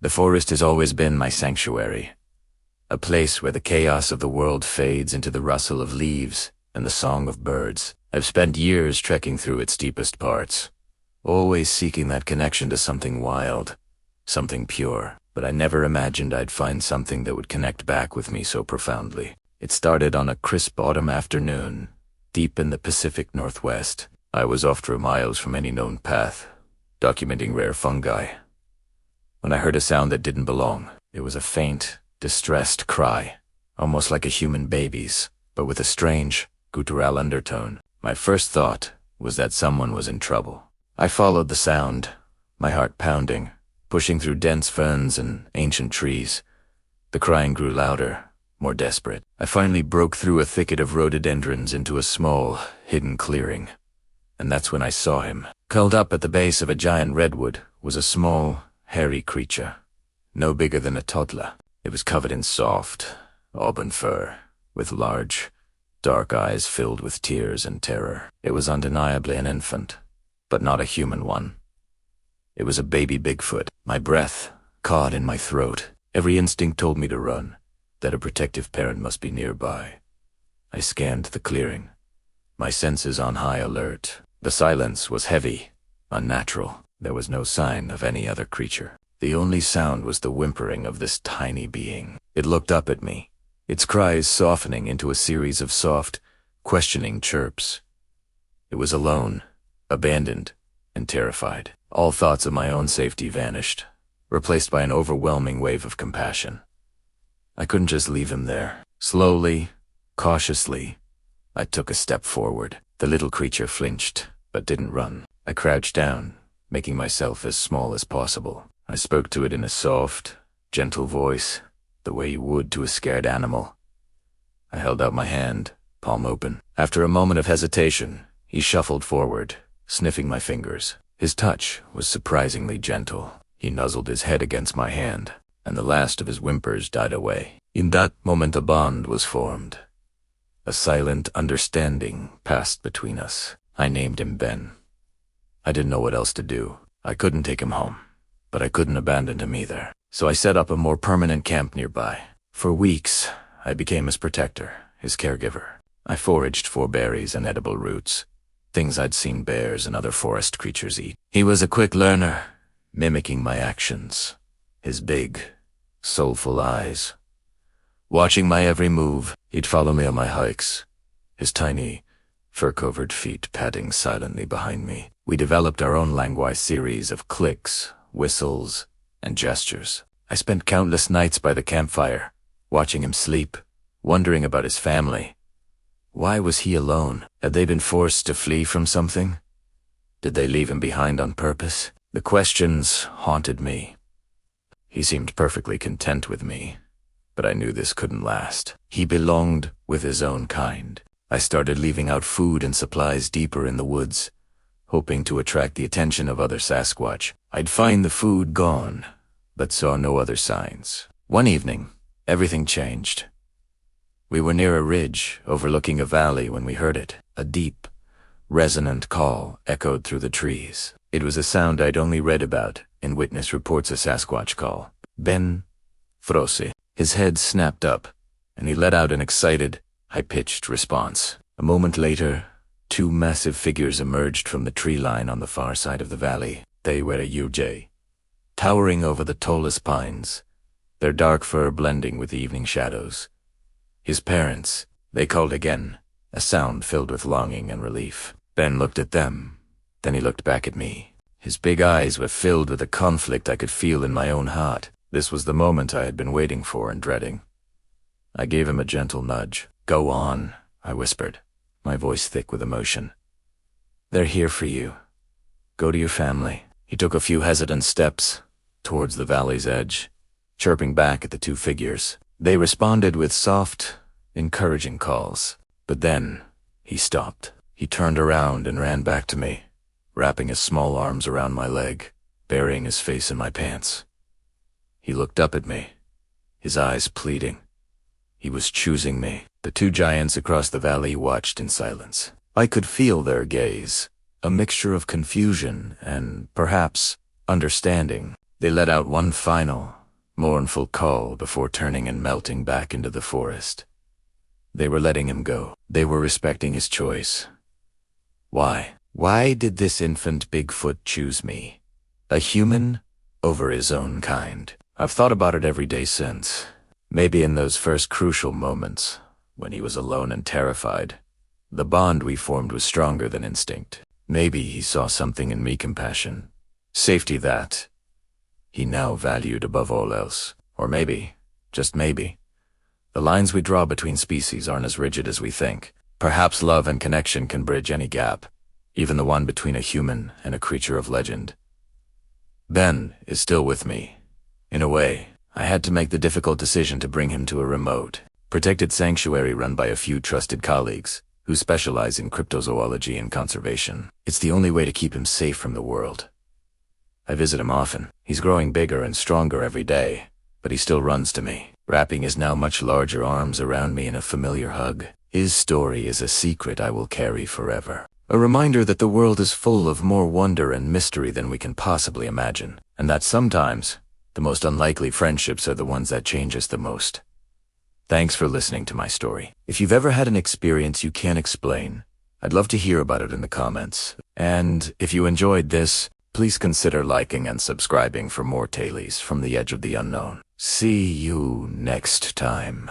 The forest has always been my sanctuary, a place where the chaos of the world fades into the rustle of leaves and the song of birds. I've spent years trekking through its deepest parts, always seeking that connection to something wild, something pure, but I never imagined I'd find something that would connect back with me so profoundly. It started on a crisp autumn afternoon, deep in the Pacific Northwest. I was off 2 miles from any known path, documenting rare fungi, when I heard a sound that didn't belong. It was a faint, distressed cry, almost like a human baby's, but with a strange, guttural undertone. My first thought was that someone was in trouble. I followed the sound, my heart pounding, pushing through dense ferns and ancient trees. The crying grew louder, more desperate. I finally broke through a thicket of rhododendrons into a small, hidden clearing. And that's when I saw him. Curled up at the base of a giant redwood was a small, hairy creature, no bigger than a toddler. It was covered in soft, auburn fur, with large, dark eyes filled with tears and terror. It was undeniably an infant, but not a human one. It was a baby Bigfoot. My breath caught in my throat. Every instinct told me to run, that a protective parent must be nearby. I scanned the clearing, my senses on high alert. The silence was heavy, unnatural. There was no sign of any other creature. The only sound was the whimpering of this tiny being. It looked up at me, its cries softening into a series of soft, questioning chirps. It was alone, abandoned, and terrified. All thoughts of my own safety vanished, replaced by an overwhelming wave of compassion. I couldn't just leave him there. Slowly, cautiously, I took a step forward. The little creature flinched, but didn't run. I crouched down, making myself as small as possible. I spoke to it in a soft, gentle voice, the way you would to a scared animal. I held out my hand, palm open. After a moment of hesitation, he shuffled forward, sniffing my fingers. His touch was surprisingly gentle. He nuzzled his head against my hand, and the last of his whimpers died away. In that moment a bond was formed. A silent understanding passed between us. I named him Ben. I didn't know what else to do. I couldn't take him home, but I couldn't abandon him either. So I set up a more permanent camp nearby. For weeks, I became his protector, his caregiver. I foraged for berries and edible roots, things I'd seen bears and other forest creatures eat. He was a quick learner, mimicking my actions, his big, soulful eyes. Watching my every move, he'd follow me on my hikes, his tiny, fur-covered feet padding silently behind me. We developed our own language series of clicks, whistles, and gestures. I spent countless nights by the campfire, watching him sleep, wondering about his family. Why was he alone? Had they been forced to flee from something? Did they leave him behind on purpose? The questions haunted me. He seemed perfectly content with me, but I knew this couldn't last. He belonged with his own kind. I started leaving out food and supplies deeper in the woods, hoping to attract the attention of other Sasquatch. I'd find the food gone, but saw no other signs. One evening, everything changed. We were near a ridge overlooking a valley when we heard it. A deep, resonant call echoed through the trees. It was a sound I'd only read about in witness reports of Sasquatch call. Ben Frosi. His head snapped up, and he let out an excited, high-pitched response. A moment later, 2 massive figures emerged from the tree line on the far side of the valley. They were a UJ, towering over the tallest pines, their dark fur blending with the evening shadows. His parents, they called again, a sound filled with longing and relief. Ben looked at them, then he looked back at me. His big eyes were filled with a conflict I could feel in my own heart. This was the moment I had been waiting for and dreading. I gave him a gentle nudge. "Go on," I whispered, my voice thick with emotion. "They're here for you. Go to your family." He took a few hesitant steps towards the valley's edge, chirping back at the 2 figures. They responded with soft, encouraging calls. But then, he stopped. He turned around and ran back to me, wrapping his small arms around my leg, burying his face in my pants. He looked up at me, his eyes pleading. He was choosing me. The 2 giants across the valley watched in silence. I could feel their gaze, a mixture of confusion and, perhaps, understanding. They let out one final, mournful call before turning and melting back into the forest. They were letting him go. They were respecting his choice. Why? Why did this infant Bigfoot choose me? A human over his own kind. I've thought about it every day since. Maybe in those first crucial moments, when he was alone and terrified, the bond we formed was stronger than instinct. Maybe he saw something in me, compassion, safety that he now valued above all else. Or maybe, just maybe, the lines we draw between species aren't as rigid as we think. Perhaps love and connection can bridge any gap, even the one between a human and a creature of legend. Ben is still with me. In a way, I had to make the difficult decision to bring him to a remote, protected sanctuary run by a few trusted colleagues who specialize in cryptozoology and conservation. It's the only way to keep him safe from the world. I visit him often. He's growing bigger and stronger every day, but he still runs to me, wrapping his now much larger arms around me in a familiar hug. His story is a secret I will carry forever. A reminder that the world is full of more wonder and mystery than we can possibly imagine, and that sometimes the most unlikely friendships are the ones that change us the most. Thanks for listening to my story. If you've ever had an experience you can't explain, I'd love to hear about it in the comments. And if you enjoyed this, please consider liking and subscribing for more tales from the edge of the unknown. See you next time.